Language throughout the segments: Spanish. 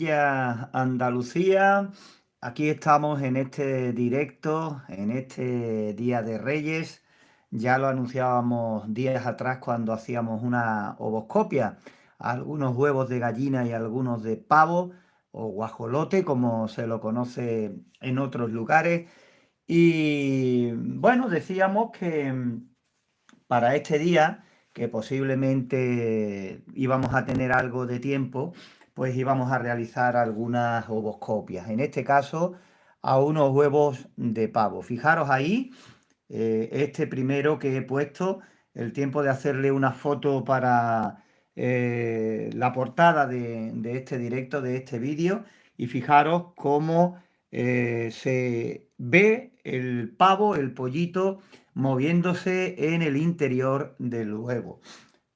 Sevilla, Andalucía. Aquí estamos en este directo, en este Día de Reyes. Ya lo anunciábamos días atrás cuando hacíamos una ovoscopia. Algunos huevos de gallina y algunos de pavo o guajolote, como se lo conoce en otros lugares. Y bueno, decíamos que para este día, que posiblemente íbamos a tener algo de tiempo, pues íbamos a realizar algunas ovoscopias. En este caso, a unos huevos de pavo. Fijaros ahí, este primero que he puesto, el tiempo de hacerle una foto para la portada de este directo, de este vídeo, y fijaros cómo se ve el pavo, el pollito, moviéndose en el interior del huevo.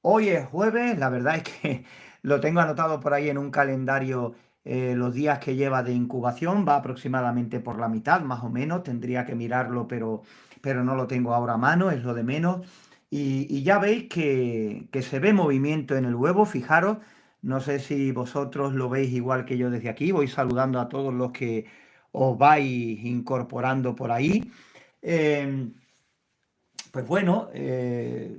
Hoy es jueves, la verdad es que lo tengo anotado por ahí en un calendario, los días que lleva de incubación, va aproximadamente por la mitad, más o menos, tendría que mirarlo, pero no lo tengo ahora a mano, es lo de menos. Y ya veis que se ve movimiento en el huevo, fijaros, no sé si vosotros lo veis igual que yo desde aquí, voy saludando a todos los que os vais incorporando por ahí. Eh, pues bueno,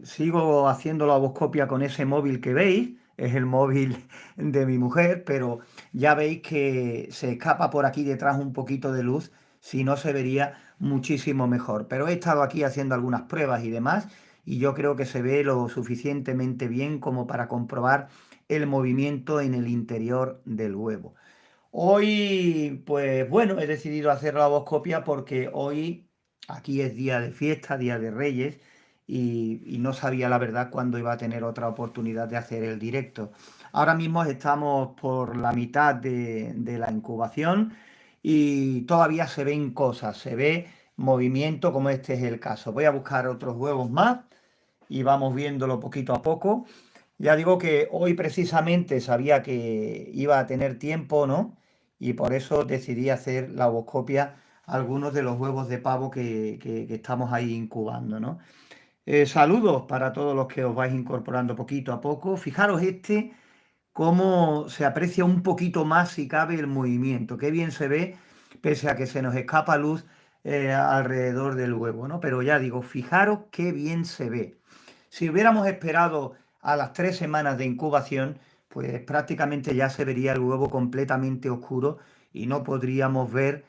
sigo haciendo la vocoscopia con ese móvil que veis, es el móvil de mi mujer, pero ya veis que se escapa por aquí detrás un poquito de luz, si no se vería muchísimo mejor. Pero he estado aquí haciendo algunas pruebas y demás, y yo creo que se ve lo suficientemente bien como para comprobar el movimiento en el interior del huevo. Hoy, pues bueno, he decidido hacer la vocoscopia porque hoy aquí es día de fiesta, día de Reyes, y no sabía la verdad cuándo iba a tener otra oportunidad de hacer el directo. Ahora mismo estamos por la mitad de la incubación y todavía se ven cosas, se ve movimiento como este es el caso. Voy a buscar otros huevos más y vamos viéndolo poquito a poco. Ya digo que hoy precisamente sabía que iba a tener tiempo, ¿no? Y por eso decidí hacer la ovoscopia a algunos de los huevos de pavo que estamos ahí incubando, ¿no? Saludos para todos los que os vais incorporando poquito a poco. Fijaros este, cómo se aprecia un poquito más si cabe el movimiento. Qué bien se ve, pese a que se nos escapa luz alrededor del huevo, ¿no? Pero ya digo, fijaros qué bien se ve. Si hubiéramos esperado a las 3 semanas de incubación, pues prácticamente ya se vería el huevo completamente oscuro y no podríamos ver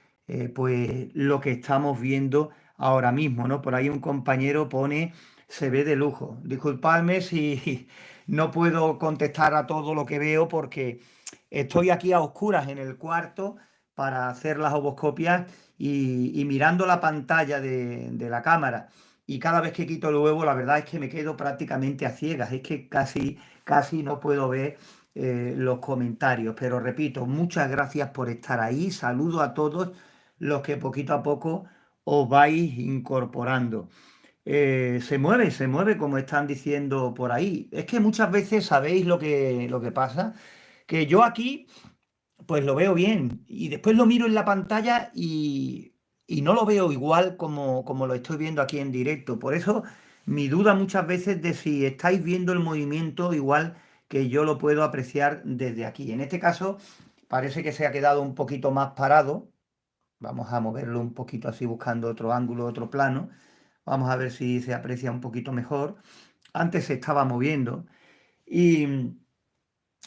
pues lo que estamos viendo ahora mismo, ¿no? Por ahí un compañero pone, se ve de lujo. Disculpadme si no puedo contestar a todo lo que veo porque estoy aquí a oscuras en el cuarto para hacer las ovoscopias y mirando la pantalla de la cámara. Y cada vez que quito el huevo, la verdad es que me quedo prácticamente a ciegas. Es que casi no puedo ver los comentarios. Pero repito, muchas gracias por estar ahí. Saludo a todos los que poquito a poco os vais incorporando. Se mueve como están diciendo por ahí. Es que muchas veces sabéis lo que pasa, que yo aquí pues lo veo bien y después lo miro en la pantalla y no lo veo igual como lo estoy viendo aquí en directo. Por eso mi duda muchas veces de si estáis viendo el movimiento igual que yo lo puedo apreciar desde aquí. En este caso parece que se ha quedado un poquito más parado. Vamos a moverlo un poquito así buscando otro ángulo, otro plano. Vamos a ver si se aprecia un poquito mejor. Antes se estaba moviendo y,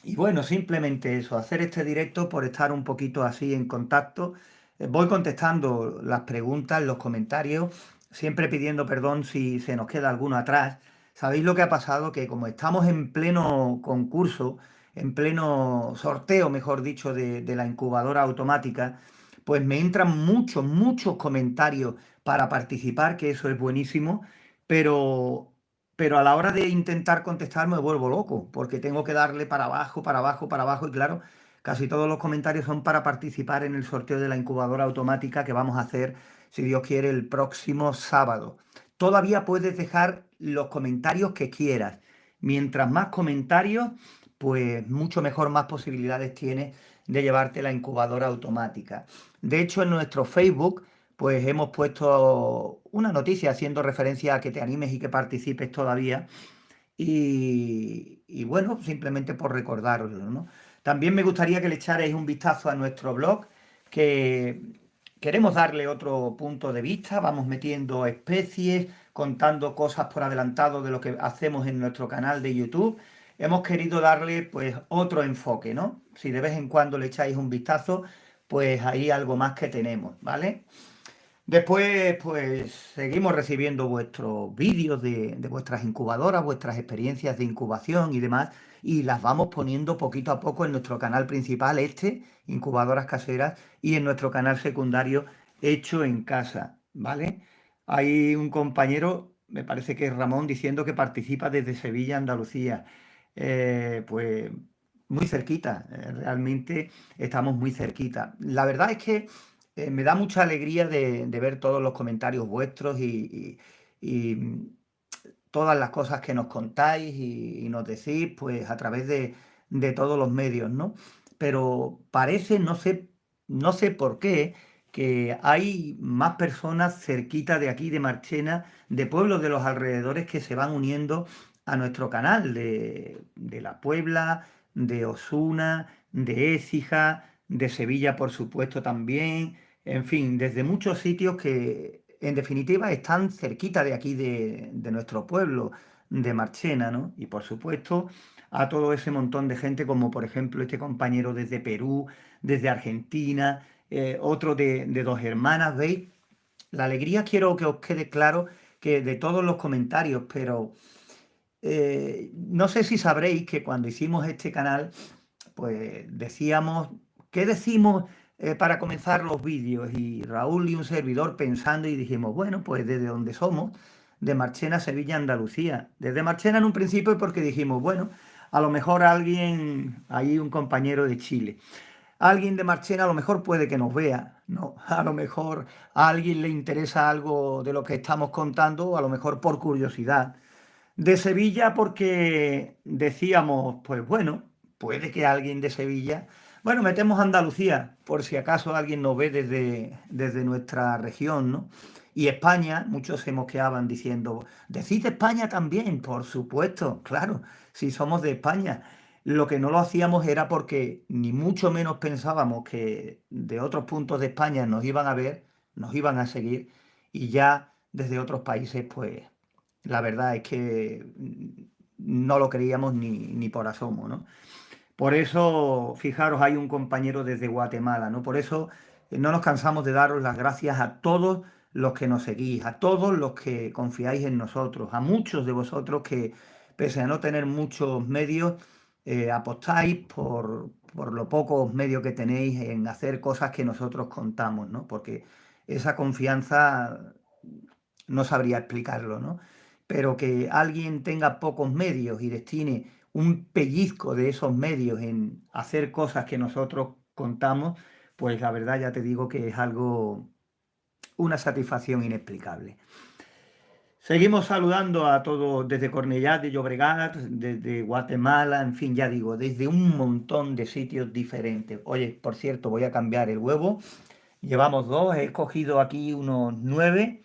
y bueno, simplemente eso, hacer este directo por estar un poquito así en contacto. Voy contestando las preguntas, los comentarios, siempre pidiendo perdón si se nos queda alguno atrás. ¿Sabéis lo que ha pasado? Que como estamos en pleno concurso, en pleno sorteo, mejor dicho, de la incubadora automática, pues me entran muchos comentarios para participar, que eso es buenísimo, pero a la hora de intentar contestar me vuelvo loco, porque tengo que darle para abajo, para abajo, para abajo, y claro, casi todos los comentarios son para participar en el sorteo de la incubadora automática que vamos a hacer, si Dios quiere, el próximo sábado. Todavía puedes dejar los comentarios que quieras. Mientras más comentarios, pues mucho mejor, más posibilidades tienes de llevarte la incubadora automática. De hecho, en nuestro Facebook pues hemos puesto una noticia haciendo referencia a que te animes y que participes todavía. Y bueno, simplemente por recordároslo, ¿no? También me gustaría que le echarais un vistazo a nuestro blog, que queremos darle otro punto de vista, vamos metiendo especies, contando cosas por adelantado de lo que hacemos en nuestro canal de YouTube. Hemos querido darle pues otro enfoque, ¿no? Si de vez en cuando le echáis un vistazo, pues ahí algo más que tenemos, ¿vale? Después, pues seguimos recibiendo vuestros vídeos de vuestras incubadoras, vuestras experiencias de incubación y demás, y las vamos poniendo poquito a poco en nuestro canal principal, Incubadoras Caseras, y en nuestro canal secundario, Hecho en Casa, ¿vale? Hay un compañero, me parece que es Ramón, diciendo que participa desde Sevilla, Andalucía. Pues muy cerquita, realmente estamos muy cerquita. La verdad es que me da mucha alegría de ver todos los comentarios vuestros y todas las cosas que nos contáis y nos decís, pues a través de todos los medios, ¿no? Pero parece, no sé por qué, que hay más personas cerquita de aquí, de Marchena, de pueblos de los alrededores que se van uniendo a nuestro canal, de La Puebla, de Osuna, de Écija, de Sevilla, por supuesto, también. En fin, desde muchos sitios que en definitiva están cerquita de aquí, de nuestro pueblo, de Marchena, ¿no? Y por supuesto a todo ese montón de gente, como por ejemplo este compañero desde Perú, desde Argentina, otro de Dos Hermanas, ¿veis? La alegría, quiero que os quede claro, que de todos los comentarios, pero no sé si sabréis que cuando hicimos este canal, pues decíamos, ¿qué decimos para comenzar los vídeos? Y Raúl y un servidor pensando y dijimos, bueno, pues desde donde somos, de Marchena, Sevilla, Andalucía. Desde Marchena en un principio porque dijimos, bueno, a lo mejor alguien, ahí un compañero de Chile, alguien de Marchena a lo mejor puede que nos vea, ¿no? A lo mejor a alguien le interesa algo de lo que estamos contando, o a lo mejor por curiosidad. De Sevilla porque decíamos, pues bueno, puede que alguien de Sevilla, bueno, metemos Andalucía, por si acaso alguien nos ve desde nuestra región, ¿no? Y España, muchos se mosqueaban diciendo, decid España también, por supuesto, claro, si somos de España. Lo que no lo hacíamos era porque ni mucho menos pensábamos que de otros puntos de España nos iban a ver, nos iban a seguir, y ya desde otros países, pues la verdad es que no lo creíamos ni por asomo, ¿no? Por eso, fijaros, hay un compañero desde Guatemala, ¿no? Por eso no nos cansamos de daros las gracias a todos los que nos seguís, a todos los que confiáis en nosotros, a muchos de vosotros que, pese a no tener muchos medios, apostáis por los pocos medios que tenéis en hacer cosas que nosotros contamos, ¿no? Porque esa confianza no sabría explicarlo, ¿no? Pero que alguien tenga pocos medios y destine un pellizco de esos medios en hacer cosas que nosotros contamos, pues la verdad ya te digo que es algo, una satisfacción inexplicable. Seguimos saludando a todos desde Cornellá de Llobregat, desde Guatemala, en fin, ya digo, desde un montón de sitios diferentes. Oye, por cierto, voy a cambiar el huevo. Llevamos dos, he escogido aquí unos 9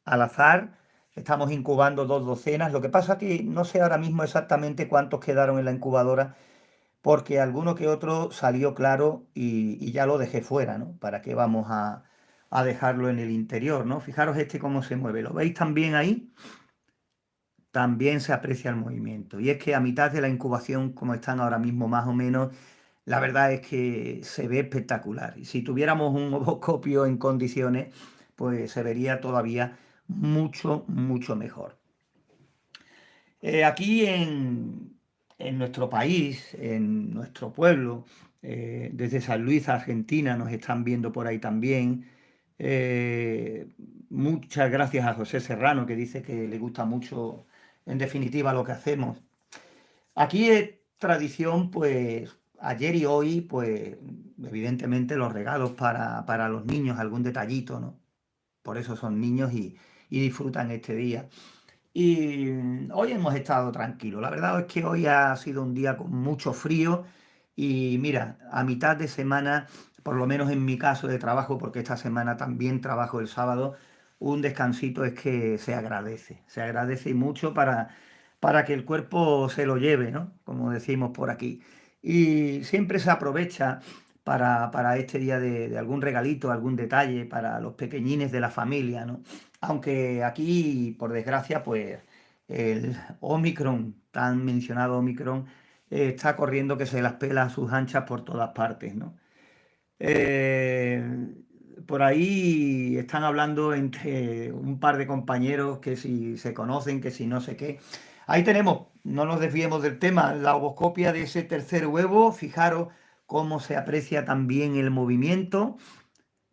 al azar. Estamos incubando 2 docenas. Lo que pasa que no sé ahora mismo exactamente cuántos quedaron en la incubadora, porque alguno que otro salió claro y ya lo dejé fuera, ¿no? ¿Para qué vamos a dejarlo en el interior, ¿no? Fijaros este cómo se mueve. ¿Lo veis también ahí? También se aprecia el movimiento. Y es que a mitad de la incubación, como están ahora mismo más o menos, la verdad es que se ve espectacular. Y si tuviéramos un ovoscopio en condiciones, pues se vería todavía mucho, mucho mejor. Aquí en nuestro país, en nuestro pueblo, desde San Luis, Argentina, nos están viendo por ahí también. Eh, Muchas gracias a José Serrano, que dice que le gusta mucho, en definitiva, lo que hacemos. Aquí es tradición, pues, ayer y hoy, pues, evidentemente los regalos para los niños, algún detallito, ¿no? Por eso son niños y disfrutan este día. Y hoy hemos estado tranquilos. La verdad es que hoy ha sido un día con mucho frío y mira, a mitad de semana, por lo menos en mi caso de trabajo, porque esta semana también trabajo el sábado, un descansito es que se agradece mucho para que el cuerpo se lo lleve, ¿no? Como decimos por aquí. y siempre se aprovecha para este día de algún regalito, algún detalle para los pequeñines de la familia, ¿no? Aunque aquí, por desgracia, pues el Omicron, tan mencionado Omicron, está corriendo que se las pela a sus anchas por todas partes, ¿no? Eh, por ahí están hablando entre un par de compañeros que si se conocen, que si no sé qué. Ahí tenemos, no nos desviemos del tema, la ovoscopia de ese tercer huevo. Fijaros cómo se aprecia también el movimiento.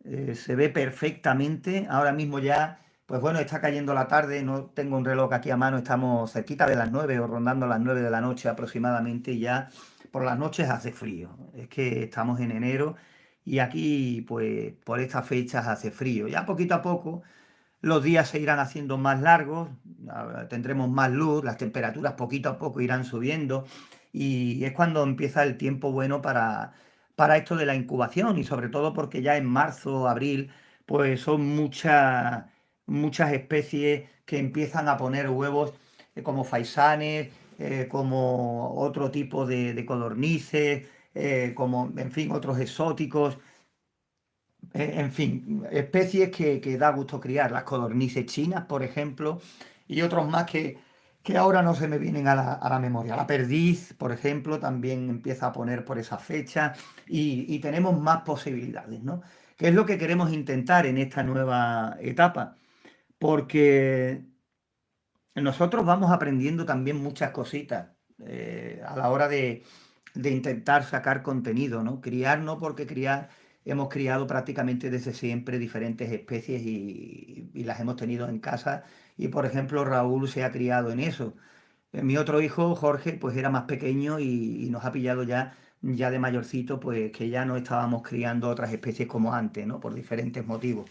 Se ve perfectamente. Ahora mismo ya, pues bueno, está cayendo la tarde, no tengo un reloj aquí a mano, estamos cerquita de las 9 o rondando las 9 de la noche aproximadamente y ya por las noches hace frío. Es que estamos en enero y aquí, pues por estas fechas hace frío. Ya poquito a poco los días se irán haciendo más largos, tendremos más luz, las temperaturas poquito a poco irán subiendo y es cuando empieza el tiempo bueno para esto de la incubación y sobre todo porque ya en marzo, abril, pues son muchas especies que empiezan a poner huevos como faisanes, como otro tipo de codornices, como, en fin, otros exóticos. En fin, especies que da gusto criar, las codornices chinas, por ejemplo, y otros más que ahora no se me vienen a la memoria. La perdiz, por ejemplo, también empieza a poner por esa fecha y tenemos más posibilidades, ¿no? ¿Qué es lo que queremos intentar en esta nueva etapa? Porque nosotros vamos aprendiendo también muchas cositas a la hora de intentar sacar contenido, ¿no? Criar no porque criar, hemos criado prácticamente desde siempre diferentes especies y las hemos tenido en casa y por ejemplo Raúl se ha criado en eso. Mi otro hijo, Jorge, pues era más pequeño y nos ha pillado ya de mayorcito, pues que ya no estábamos criando otras especies como antes, ¿no? Por diferentes motivos.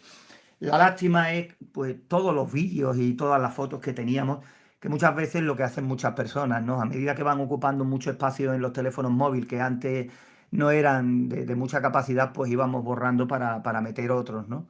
La lástima es, pues, todos los vídeos y todas las fotos que teníamos, que muchas veces lo que hacen muchas personas, ¿no? A medida que van ocupando mucho espacio en los teléfonos móviles, que antes no eran de mucha capacidad, pues íbamos borrando para meter otros, ¿no?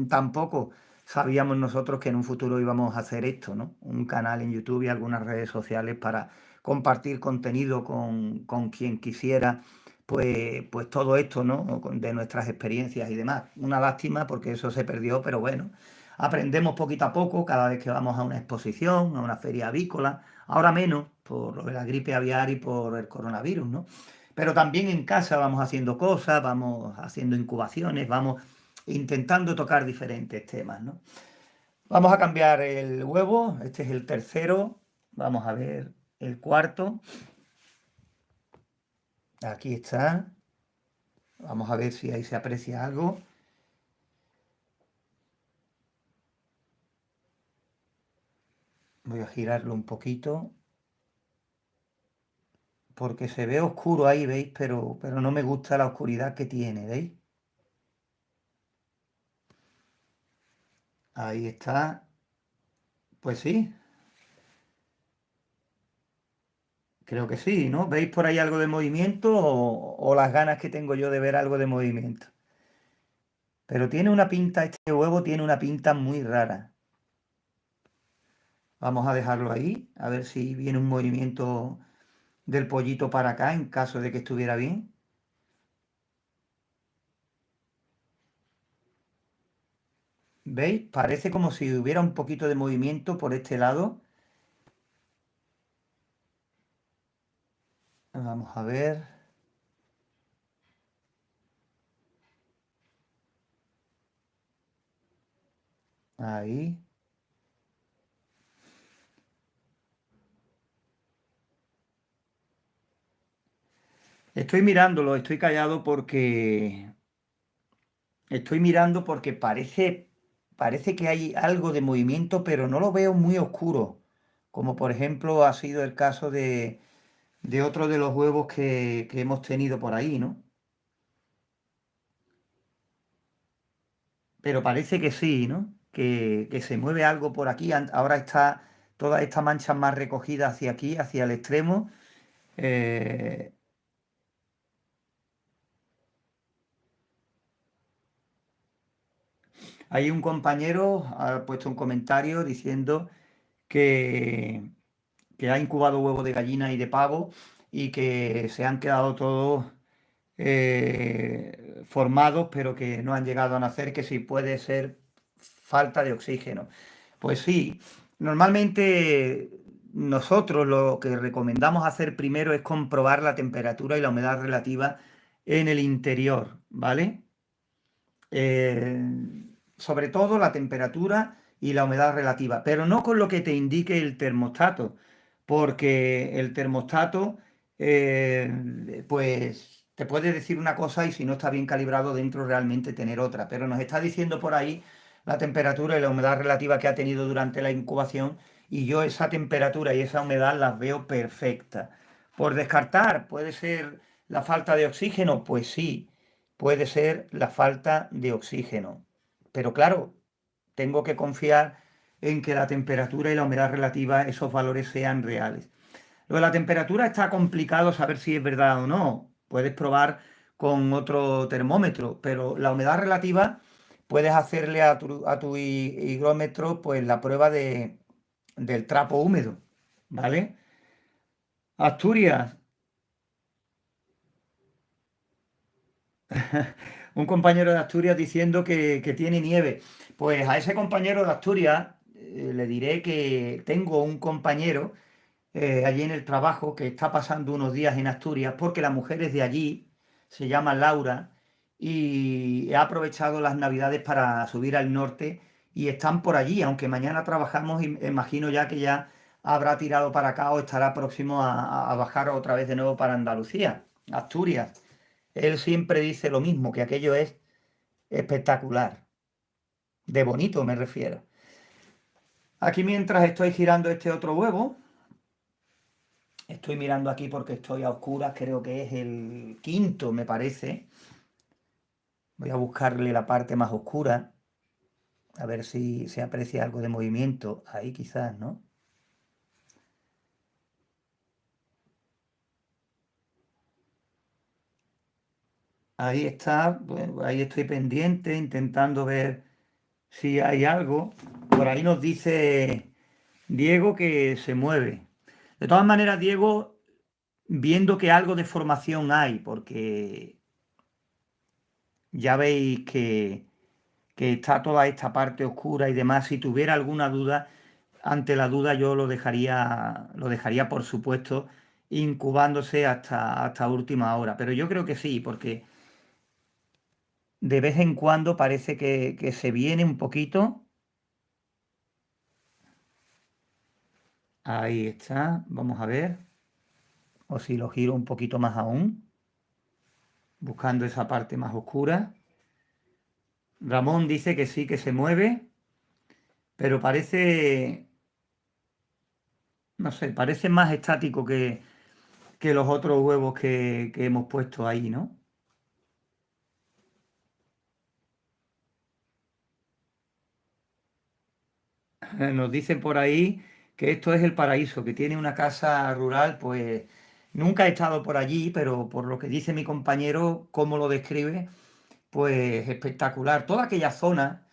Tampoco sabíamos nosotros que en un futuro íbamos a hacer esto, ¿no? Un canal en YouTube y algunas redes sociales para compartir contenido con quien quisiera, pues todo esto, ¿no? De nuestras experiencias y demás. Una lástima porque eso se perdió, pero bueno, aprendemos poquito a poco cada vez que vamos a una exposición, a una feria avícola, ahora menos por lo de la gripe aviar y por el coronavirus, ¿no? Pero también en casa vamos haciendo cosas, vamos haciendo incubaciones, vamos intentando tocar diferentes temas, ¿no? Vamos a cambiar el huevo, este es el tercero, vamos a ver el cuarto, aquí está, vamos a ver si ahí se aprecia algo. Voy a girarlo un poquito, porque se ve oscuro ahí, ¿veis? Pero no me gusta la oscuridad que tiene, ¿veis? Ahí está, pues sí, creo que sí, ¿no? ¿Veis por ahí algo de movimiento o las ganas que tengo yo de ver algo de movimiento? Pero tiene una pinta, este huevo tiene una pinta muy rara. Vamos a dejarlo ahí, a ver si viene un movimiento del pollito para acá en caso de que estuviera bien. ¿Veis? Parece como si hubiera un poquito de movimiento por este lado. Vamos a ver. Ahí. Estoy mirándolo, estoy callado porque estoy mirando porque parece que hay algo de movimiento, pero no lo veo muy oscuro, como por ejemplo ha sido el caso de otro de los huevos que hemos tenido por ahí, ¿no? Pero parece que sí, ¿no? Que se mueve algo por aquí. Ahora está toda esta mancha más recogida hacia aquí, hacia el extremo. Eh, Hay un compañero, ha puesto un comentario diciendo que, que ha incubado huevos de gallina y de pavo y que se han quedado todos formados, pero que no han llegado a nacer, que si puede ser falta de oxígeno. Pues sí, normalmente nosotros lo que recomendamos hacer primero es comprobar la temperatura y la humedad relativa en el interior, ¿vale? Eh, sobre todo la temperatura y la humedad relativa, pero no con lo que te indique el termostato, porque el termostato, pues te puede decir una cosa y si no está bien calibrado dentro realmente tener otra, pero nos está diciendo por ahí la temperatura y la humedad relativa que ha tenido durante la incubación y yo esa temperatura y esa humedad las veo perfectas. Por descartar, puede ser la falta de oxígeno, pues sí, puede ser la falta de oxígeno. Pero claro, tengo que confiar en que la temperatura y la humedad relativa, esos valores sean reales. Lo de la temperatura está complicado saber si es verdad o no. Puedes probar con otro termómetro, pero la humedad relativa puedes hacerle a tu higrómetro pues la prueba del trapo húmedo, ¿vale? Asturias, un compañero de Asturias diciendo que tiene nieve. Pues a ese compañero de Asturias le diré que tengo un compañero allí en el trabajo que está pasando unos días en Asturias porque la mujer es de allí, se llama Laura, y ha aprovechado las Navidades para subir al norte y están por allí, aunque mañana trabajamos y imagino ya que ya habrá tirado para acá o estará próximo a bajar otra vez de nuevo para Andalucía, Asturias. Él siempre dice lo mismo, que aquello es espectacular, de bonito me refiero. Aquí mientras estoy girando este otro huevo, estoy mirando aquí porque estoy a oscuras, creo que es el quinto, me parece. Voy a buscarle la parte más oscura, a ver si se aprecia algo de movimiento. Ahí quizás, ¿no? Ahí está, bueno, ahí estoy pendiente, intentando ver si hay algo. Por ahí nos dice Diego que se mueve. De todas maneras, Diego, viendo que algo de formación hay, porque ya veis que está toda esta parte oscura y demás, si tuviera alguna duda, ante la duda yo lo dejaría por supuesto incubándose hasta última hora. Pero yo creo que sí, porque de vez en cuando parece que se viene un poquito. Ahí está, vamos a ver. O si lo giro un poquito más aún, buscando esa parte más oscura. Ramón dice que sí que se mueve, pero parece, no sé, parece más estático que los otros huevos que hemos puesto ahí, ¿no? Nos dicen por ahí que esto es el paraíso, que tiene una casa rural, pues nunca he estado por allí, pero por lo que dice mi compañero, cómo lo describe, pues espectacular. Toda aquella zona,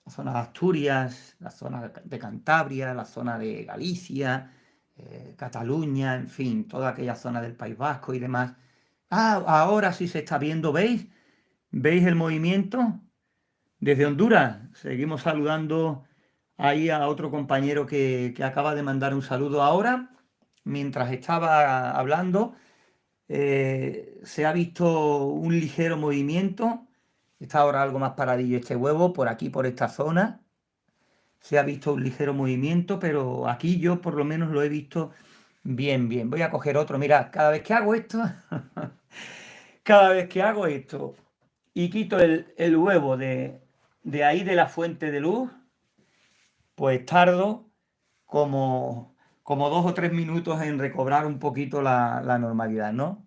la zona de Asturias, la zona de Cantabria, la zona de Galicia, Cataluña, en fin, toda aquella zona del País Vasco y demás. Ah, ahora sí se está viendo, ¿veis? ¿Veis el movimiento? Desde Honduras, seguimos saludando ahí a otro compañero que acaba de mandar un saludo ahora. Mientras estaba hablando, se ha visto un ligero movimiento. Está ahora algo más paradillo este huevo, por aquí, por esta zona. Se ha visto un ligero movimiento, pero aquí yo por lo menos lo he visto bien, bien. Voy a coger otro. Mirad, cada vez que hago esto, cada vez que hago esto y quito el huevo de ahí de la fuente de luz, pues tardo como 2 o 3 minutos en recobrar un poquito la normalidad, ¿no?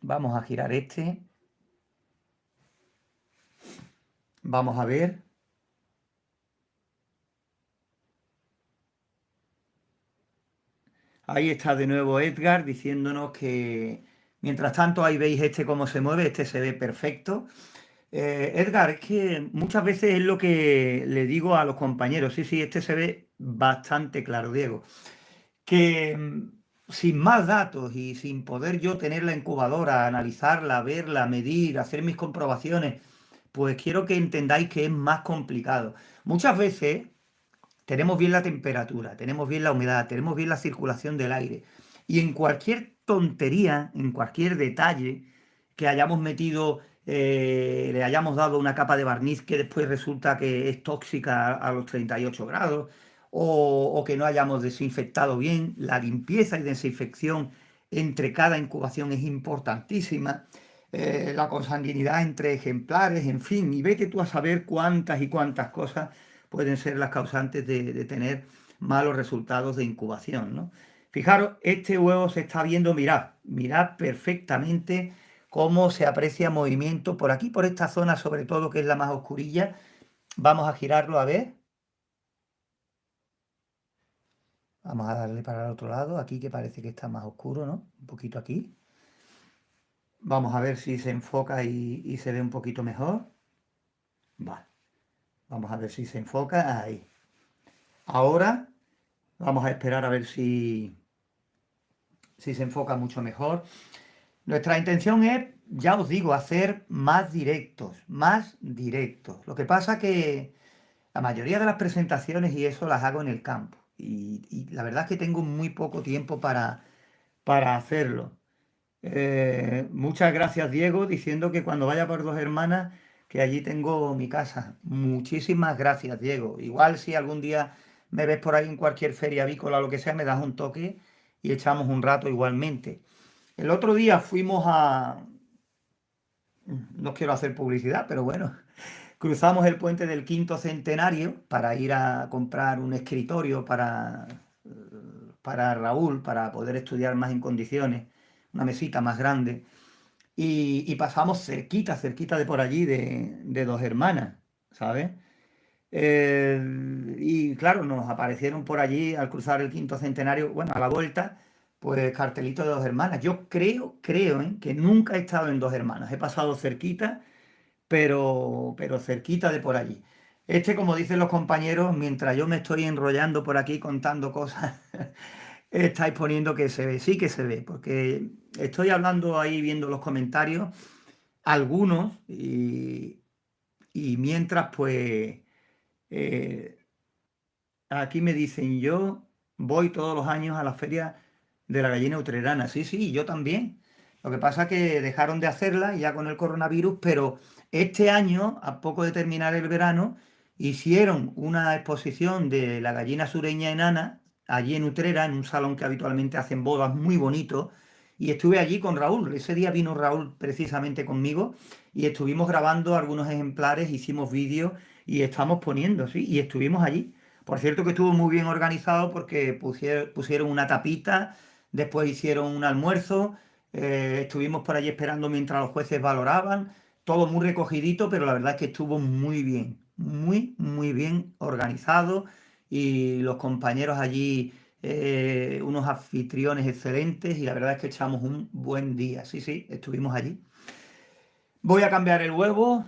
Vamos a girar este. Vamos a ver. Ahí está de nuevo Edgar diciéndonos que mientras tanto ahí veis este cómo se mueve, este se ve perfecto. Edgar, es que muchas veces es lo que le digo a los compañeros. Sí, sí, este se ve bastante claro, Diego. Que sin más datos y sin poder yo tener la incubadora, analizarla, verla, medir, hacer mis comprobaciones, pues quiero que entendáis que es más complicado. Muchas veces tenemos bien la temperatura, tenemos bien la humedad, tenemos bien la circulación del aire. Y en cualquier tontería, en cualquier detalle que hayamos metido, le hayamos dado una capa de barniz que después resulta que es tóxica a los 38 grados, o que no hayamos desinfectado bien, la limpieza y desinfección entre cada incubación es importantísima. La consanguinidad entre ejemplares, en fin, y vete tú a saber cuántas y cuántas cosas pueden ser las causantes de tener malos resultados de incubación, ¿no? Fijaros, este huevo se está viendo, mirad perfectamente cómo se aprecia movimiento por aquí, por esta zona sobre todo, que es la más oscurilla. Vamos a girarlo a ver. Vamos a darle para el otro lado, aquí que parece que está más oscuro, ¿no? Un poquito aquí. Vamos a ver si se enfoca y se ve un poquito mejor. Vale. Vamos a ver si se enfoca. Ahí. Ahora vamos a esperar a ver si se enfoca mucho mejor. Nuestra intención es, ya os digo, hacer más directos, más directos. Lo que pasa que la mayoría de las presentaciones y eso las hago en el campo. Y la verdad es que tengo muy poco tiempo para hacerlo. Muchas gracias, Diego, diciendo que cuando vaya por Dos Hermanas, que allí tengo mi casa. Muchísimas gracias, Diego. Igual si algún día me ves por ahí en cualquier feria avícola o lo que sea, me das un toque y echamos un rato igualmente. El otro día fuimos a... No quiero hacer publicidad, pero bueno, cruzamos el puente del Quinto Centenario para ir a comprar un escritorio para Raúl, para poder estudiar más en condiciones, una mesita más grande. Y pasamos cerquita, cerquita de por allí, de Dos Hermanas, ¿sabes? Y claro, nos aparecieron por allí al cruzar el Quinto Centenario, bueno, a la vuelta, pues cartelito de Dos Hermanas. Yo creo, que nunca he estado en Dos Hermanas. He pasado cerquita, pero cerquita de por allí. Como dicen los compañeros, mientras yo me estoy enrollando por aquí contando cosas, estáis poniendo que se ve. Sí que se ve, porque estoy hablando ahí viendo los comentarios, algunos, y mientras pues eh, aquí me dicen, yo voy todos los años a la feria de la gallina utrerana. Sí, sí, yo también. Lo que pasa es que dejaron de hacerla ya con el coronavirus, pero este año, a poco de terminar el verano, hicieron una exposición de la gallina sureña enana allí en Utrera, en un salón que habitualmente hacen bodas muy bonito. Y estuve allí con Raúl. Ese día vino Raúl precisamente conmigo y estuvimos grabando algunos ejemplares, hicimos vídeos y estamos poniendo, sí, y estuvimos allí. Por cierto que estuvo muy bien organizado porque pusieron una tapita, después hicieron un almuerzo, estuvimos por allí esperando mientras los jueces valoraban, todo muy recogidito, pero la verdad es que estuvo muy bien, muy bien organizado y los compañeros allí, unos anfitriones excelentes y la verdad es que echamos un buen día. Sí, sí, estuvimos allí. Voy a cambiar el huevo,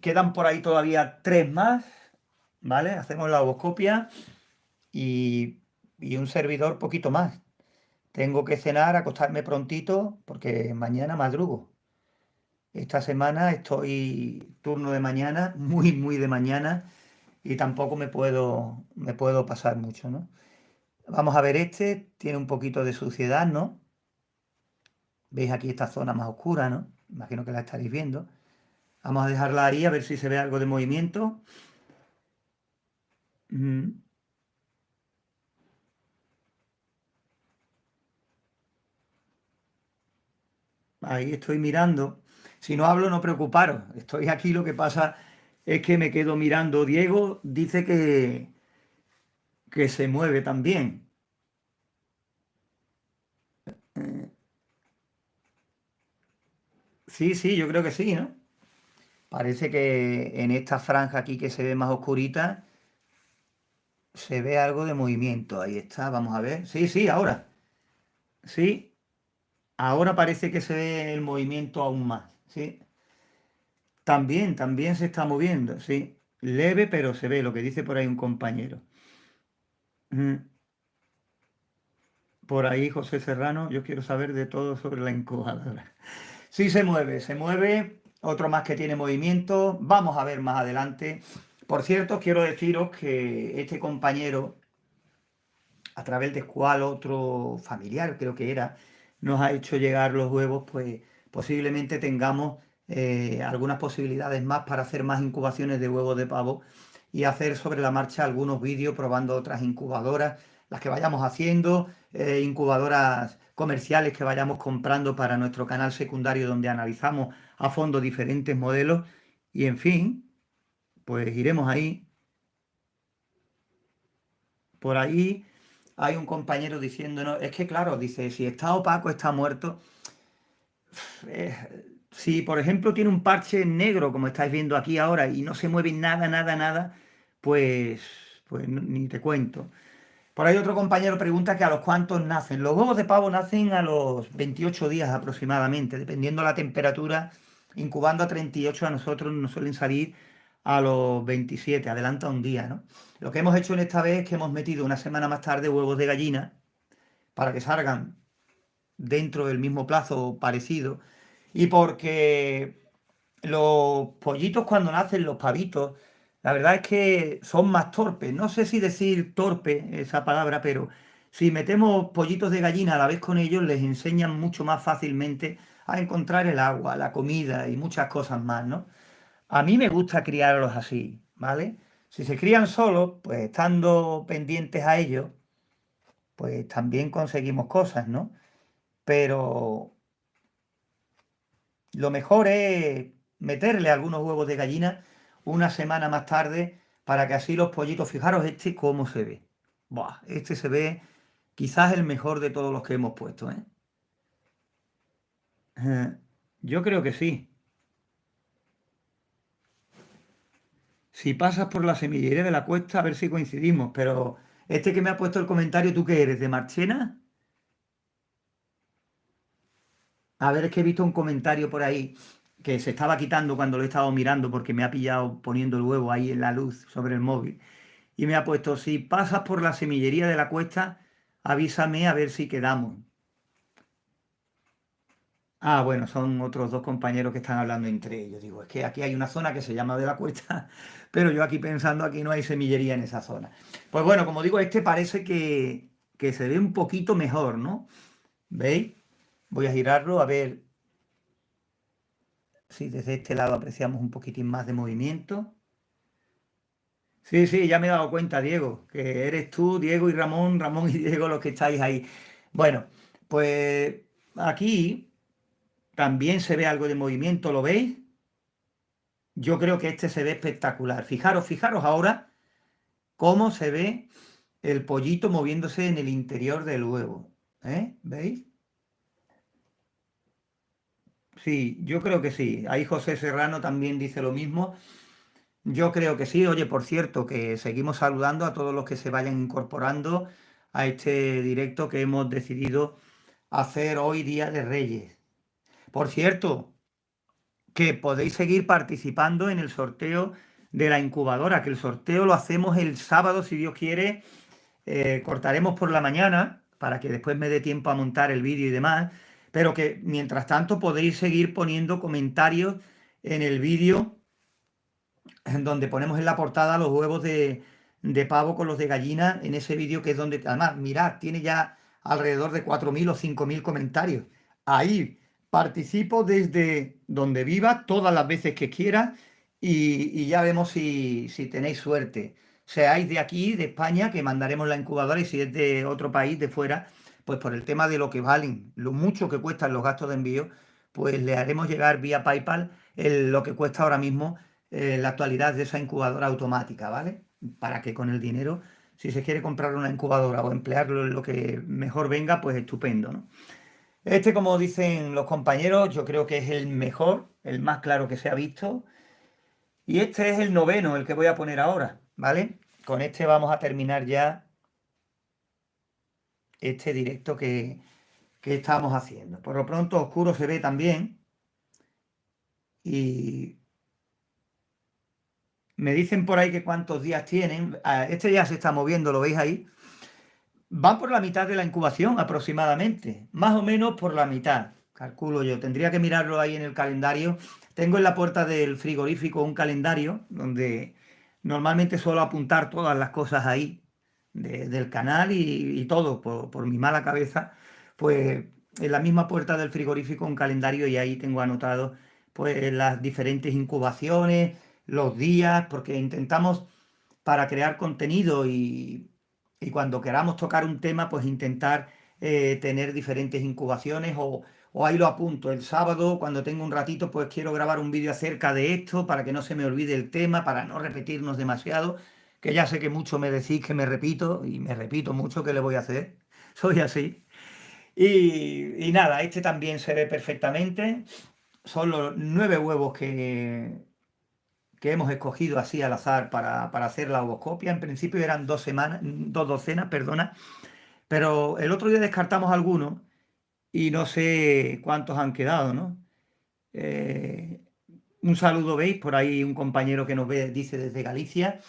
quedan por ahí todavía tres más, ¿vale? Hacemos la ovoscopia y un servidor poquito más. Tengo que cenar, acostarme prontito porque mañana madrugo. Esta semana estoy turno de mañana, muy de mañana y tampoco me puedo pasar mucho, ¿no? Vamos a ver tiene un poquito de suciedad, ¿no? Veis aquí esta zona más oscura, ¿no? Imagino que la estaréis viendo. Vamos a dejarla ahí a ver si se ve algo de movimiento. Mm, Ahí estoy mirando. Si no hablo, no preocuparos. Estoy aquí, lo que pasa es que me quedo mirando. Diego dice que se mueve también. Eh, sí, sí, yo creo que sí, ¿no? Parece que en esta franja aquí que se ve más oscurita, se ve algo de movimiento. Ahí está, vamos a ver. Sí, sí, ahora. Sí, ahora parece que se ve el movimiento aún más. Sí, también se está moviendo, sí. Leve, pero se ve lo que dice por ahí un compañero. Mm. Por ahí, José Serrano, yo quiero saber de todo sobre la incubadora. Sí se mueve, se mueve. Otro más que tiene movimiento. Vamos a ver más adelante. Por cierto, quiero deciros que este compañero, a través de cual otro familiar, creo que era, nos ha hecho llegar los huevos, pues posiblemente tengamos algunas posibilidades más para hacer más incubaciones de huevos de pavo y hacer sobre la marcha algunos vídeos probando otras incubadoras, las que vayamos haciendo, incubadoras comerciales que vayamos comprando para nuestro canal secundario donde analizamos a fondo diferentes modelos y en fin, pues iremos ahí. Por ahí hay un compañero diciéndonos, es que claro, dice, si está opaco, está muerto. Si, por ejemplo, tiene un parche negro, como estáis viendo aquí ahora, y no se mueve nada, nada, nada, pues, ni te cuento. Por ahí otro compañero pregunta que a los cuántos nacen. Los huevos de pavo nacen a los 28 días aproximadamente, dependiendo la temperatura. Incubando a 38 a nosotros nos suelen salir a los 27, adelanta un día, ¿no? Lo que hemos hecho en esta vez es que hemos metido una semana más tarde huevos de gallina para que salgan dentro del mismo plazo parecido y porque los pollitos cuando nacen, los pavitos, la verdad es que son más torpes. No sé si decir torpe esa palabra, pero si metemos pollitos de gallina a la vez con ellos, les enseñan mucho más fácilmente a encontrar el agua, la comida y muchas cosas más, ¿no? A mí me gusta criarlos así, ¿vale? Si se crían solos, pues estando pendientes a ellos, pues también conseguimos cosas, ¿no? Pero lo mejor es meterle algunos huevos de gallina una semana más tarde para que así los pollitos, fijaros este cómo se ve. Buah, este se ve quizás el mejor de todos los que hemos puesto, ¿eh? Eh, Yo creo que sí. Si pasas por la semillería de la Cuesta, a ver si coincidimos. Pero este que me ha puesto el comentario, ¿tú qué eres? ¿De Marchena? A ver, es que he visto un comentario por ahí que se estaba quitando cuando lo he estado mirando porque me ha pillado poniendo el huevo ahí en la luz sobre el móvil. Y me ha puesto, si pasas por la semillería de la Cuesta, avísame a ver si quedamos. Ah, bueno, son otros dos compañeros que están hablando entre ellos. Digo, es que aquí hay una zona que se llama de la Cuesta, pero yo aquí pensando, aquí no hay semillería en esa zona. Pues bueno, como digo, este parece que se ve un poquito mejor, ¿no? ¿Veis? Voy a girarlo a ver si desde este lado apreciamos un poquitín más de movimiento. Sí, sí, ya me he dado cuenta, Diego, que eres tú, Diego y Ramón, Ramón y Diego los que estáis ahí. Bueno, pues aquí también se ve algo de movimiento, ¿lo veis? Yo creo que este se ve espectacular. Fijaros, fijaros ahora cómo se ve el pollito moviéndose en el interior del huevo. ¿Eh? ¿Veis? Sí, yo creo que sí. Ahí José Serrano también dice lo mismo. Yo creo que sí. Oye, por cierto, que seguimos saludando a todos los que se vayan incorporando a este directo que hemos decidido hacer hoy Día de Reyes. Por cierto, que podéis seguir participando en el sorteo de la incubadora, que el sorteo lo hacemos el sábado, si Dios quiere. Cortaremos por la mañana para que después me dé tiempo a montar el vídeo y demás, pero que mientras tanto podéis seguir poniendo comentarios en el vídeo en donde ponemos en la portada los huevos de pavo con los de gallina, en ese vídeo que es donde, además, mirad, tiene ya alrededor de 4.000 o 5.000 comentarios. Ahí participo desde donde viva, todas las veces que quiera, y ya vemos si tenéis suerte. Seáis de aquí, de España, que mandaremos la incubadora, y si es de otro país, de fuera, pues por el tema de lo que valen, lo mucho que cuestan los gastos de envío, pues le haremos llegar vía PayPal lo que cuesta ahora mismo la actualidad de esa incubadora automática, ¿vale? Para que con el dinero, si se quiere comprar una incubadora o emplearlo en lo que mejor venga, pues estupendo, ¿no? Este, como dicen los compañeros, yo creo que es el mejor, el más claro que se ha visto. Y este es el noveno, el que voy a poner ahora, ¿vale? Con este vamos a terminar ya este directo que estamos haciendo. Por lo pronto, oscuro se ve también. Y me dicen por ahí que cuántos días tienen. Este ya se está moviendo, ¿lo veis ahí? van por la mitad de la incubación aproximadamente, más o menos por la mitad, calculo yo. Tendría que mirarlo ahí en el calendario. Tengo en la puerta del frigorífico un calendario donde normalmente suelo apuntar todas las cosas ahí del canal y todo por mi mala cabeza. Pues en la misma puerta del frigorífico un calendario y ahí tengo anotado pues las diferentes incubaciones, los días, porque intentamos para crear contenido y cuando queramos tocar un tema, pues intentar tener diferentes incubaciones o ahí lo apunto. El sábado, cuando tengo un ratito, pues quiero grabar un vídeo acerca de esto para que no se me olvide el tema, para no repetirnos demasiado, que ya sé que mucho me decís que me repito y me repito mucho, ¿qué le voy a hacer? Soy así. Y nada, este también se ve perfectamente. Son los 9 huevos que hemos escogido así al azar para hacer la ovoscopia. En principio eran 2 docenas, perdona, pero el otro día descartamos algunos y no sé cuántos han quedado, ¿no? Eh, un saludo, veis, por ahí un compañero que nos ve, dice desde Galicia.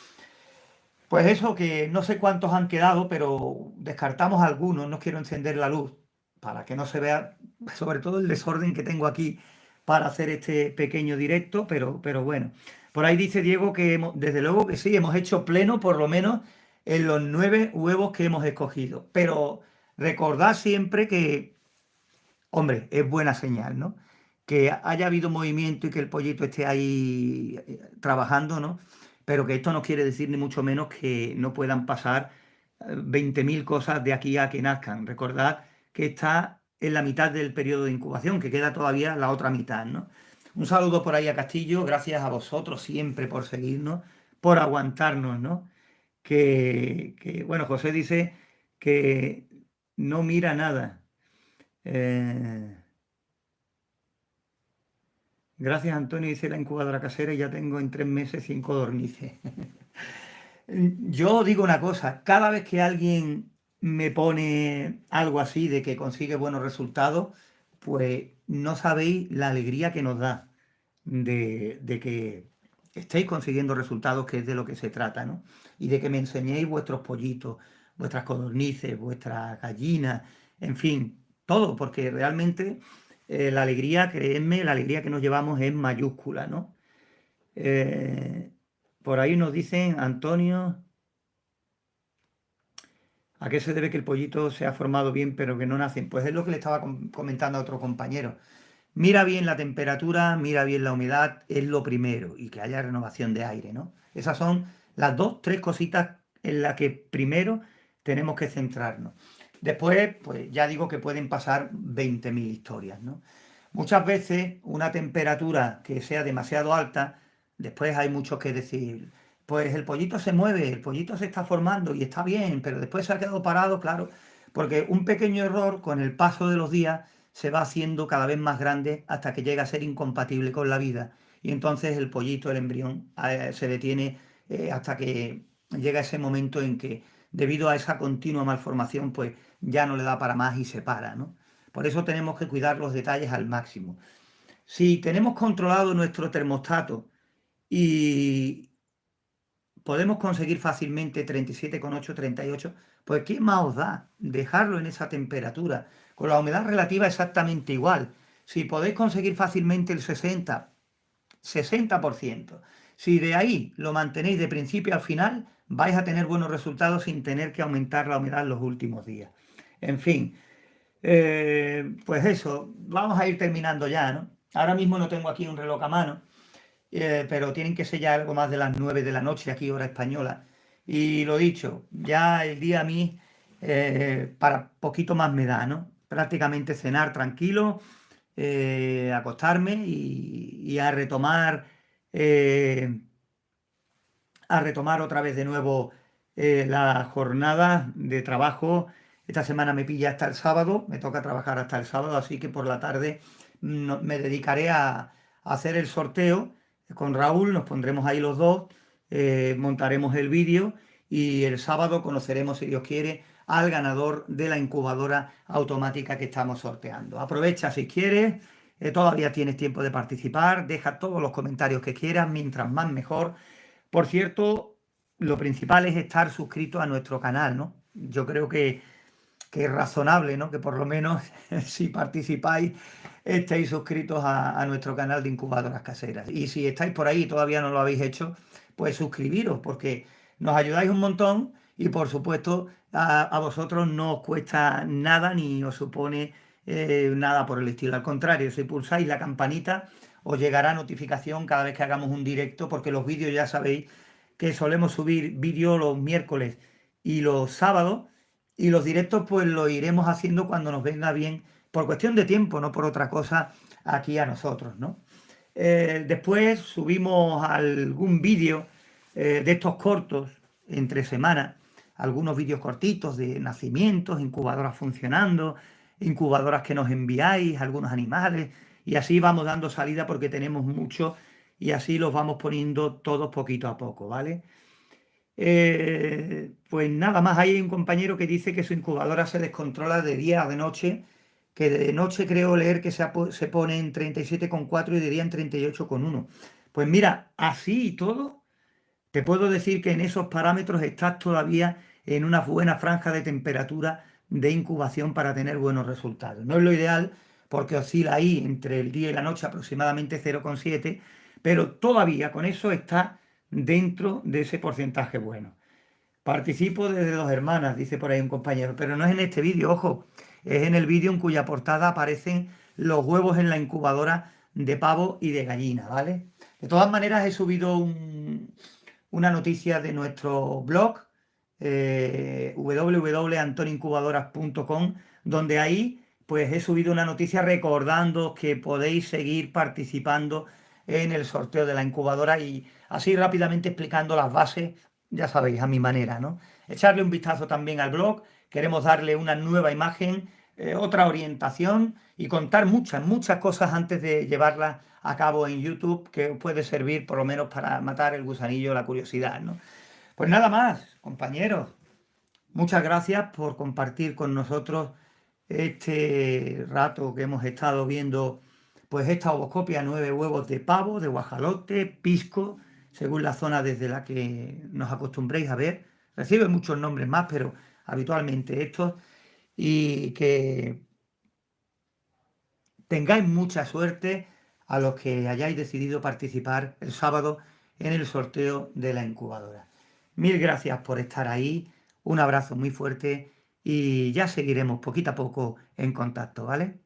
Pues eso, que no sé cuántos han quedado, pero descartamos algunos, no quiero encender la luz para que no se vea, sobre todo el desorden que tengo aquí para hacer este pequeño directo, pero bueno. Por ahí dice Diego que desde luego que sí, hemos hecho pleno por lo menos en los 9 huevos que hemos escogido. Pero recordad siempre que, hombre, es buena señal, ¿no? Que haya habido movimiento y que el pollito esté ahí trabajando, ¿no? Pero que esto no quiere decir ni mucho menos que no puedan pasar 20.000 cosas de aquí a que nazcan. Recordad que está en la mitad del periodo de incubación, que queda todavía la otra mitad, ¿no? Un saludo por ahí a Castillo, gracias a vosotros siempre por seguirnos, por aguantarnos, ¿no? Bueno, José dice que no mira nada. Eh, Gracias, Antonio, hice la incubadora casera y ya tengo en 3 meses 5 codornices. Yo digo una cosa, cada vez que alguien me pone algo así de que consigue buenos resultados, pues no sabéis la alegría que nos da de que estéis consiguiendo resultados, que es de lo que se trata, ¿no? Y de que me enseñéis vuestros pollitos, vuestras codornices, vuestras gallinas, en fin, todo, porque realmente la alegría, creedme, la alegría que nos llevamos es mayúscula, ¿no? Eh, por ahí nos dicen, Antonio, ¿a qué se debe que el pollito se ha formado bien pero que no nacen? Pues es lo que le estaba comentando a otro compañero. Mira bien la temperatura, mira bien la humedad, es lo primero, y que haya renovación de aire, ¿no? Esas son las dos, tres cositas en las que primero tenemos que centrarnos. Después, pues ya digo que pueden pasar 20.000 historias, ¿no? Muchas veces una temperatura que sea demasiado alta, después hay muchos que decir, pues el pollito se mueve, el pollito se está formando y está bien, pero después se ha quedado parado, claro, porque un pequeño error con el paso de los días se va haciendo cada vez más grande hasta que llega a ser incompatible con la vida. Y entonces el pollito, el embrión, se detiene hasta que llega ese momento en que, debido a esa continua malformación, pues ya no le da para más y se para, ¿no? Por eso tenemos que cuidar los detalles al máximo. Si tenemos controlado nuestro termostato y podemos conseguir fácilmente 37,8, 38, pues ¿qué más os da? Dejarlo en esa temperatura. Con la humedad relativa exactamente igual. Si podéis conseguir fácilmente el 60, 60%. Si de ahí lo mantenéis de principio al final, vais a tener buenos resultados sin tener que aumentar la humedad en los últimos días. En fin, pues eso, vamos a ir terminando ya, ¿no? Ahora mismo no tengo aquí un reloj a mano, pero tienen que ser ya algo más de las 9 de la noche aquí, hora española. Y lo dicho, ya el día a mí, para poquito más me da, ¿no? Prácticamente cenar tranquilo, acostarme y eh, a retomar otra vez de nuevo la jornada de trabajo. Esta semana me pilla hasta el sábado, me toca trabajar hasta el sábado, así que por la tarde me dedicaré a hacer el sorteo con Raúl, nos pondremos ahí los dos, montaremos el vídeo y el sábado conoceremos, si Dios quiere, al ganador de la incubadora automática que estamos sorteando. Aprovecha si quieres, todavía tienes tiempo de participar, deja todos los comentarios que quieras, mientras más mejor. Por cierto, lo principal es estar suscrito a nuestro canal, ¿no? Yo creo que que es razonable, ¿no? Que por lo menos si participáis estéis suscritos a nuestro canal de incubadoras caseras. Y si estáis por ahí y todavía no lo habéis hecho, pues suscribiros, porque nos ayudáis un montón y por supuesto a vosotros no os cuesta nada ni os supone nada por el estilo. Al contrario, si pulsáis la campanita os llegará notificación cada vez que hagamos un directo, porque los vídeos ya sabéis que solemos subir vídeos los miércoles y los sábados, y los directos pues los iremos haciendo cuando nos venga bien, por cuestión de tiempo, no por otra cosa, aquí a nosotros, ¿no? Después subimos algún vídeo de estos cortos entre semanas, algunos vídeos cortitos de nacimientos, incubadoras funcionando, incubadoras que nos enviáis, algunos animales, y así vamos dando salida porque tenemos mucho y así los vamos poniendo todos poquito a poco, ¿vale? Pues nada más, hay un compañero que dice que su incubadora se descontrola de día a de noche, que de noche creo leer que se pone en 37,4 y de día en 38,1. Pues mira, así y todo, te puedo decir que en esos parámetros estás todavía en una buena franja de temperatura de incubación para tener buenos resultados. No es lo ideal porque oscila ahí entre el día y la noche aproximadamente 0,7, pero todavía con eso está dentro de ese porcentaje bueno. Participo desde Dos Hermanas, dice por ahí un compañero, pero no es en este vídeo, ojo, es en el vídeo en cuya portada aparecen los huevos en la incubadora de pavo y de gallina, ¿vale? De todas maneras, he subido una noticia de nuestro blog, www.antonincubadoras.com, donde ahí pues he subido una noticia recordando que podéis seguir participando en el sorteo de la incubadora y así rápidamente explicando las bases, ya sabéis, a mi manera, ¿no? Echarle un vistazo también al blog, queremos darle una nueva imagen, otra orientación y contar muchas cosas antes de llevarlas a cabo en YouTube que os puede servir por lo menos para matar el gusanillo, la curiosidad, ¿no? Pues nada más, compañeros. Muchas gracias por compartir con nosotros este rato que hemos estado viendo pues esta ovoscopia, 9 huevos de pavo, de guajalote, pisco, según la zona desde la que nos acostumbréis a ver. Recibe muchos nombres más, pero habitualmente estos. Y que tengáis mucha suerte a los que hayáis decidido participar el sábado en el sorteo de la incubadora. Mil gracias por estar ahí, un abrazo muy fuerte y ya seguiremos poquito a poco en contacto, ¿vale?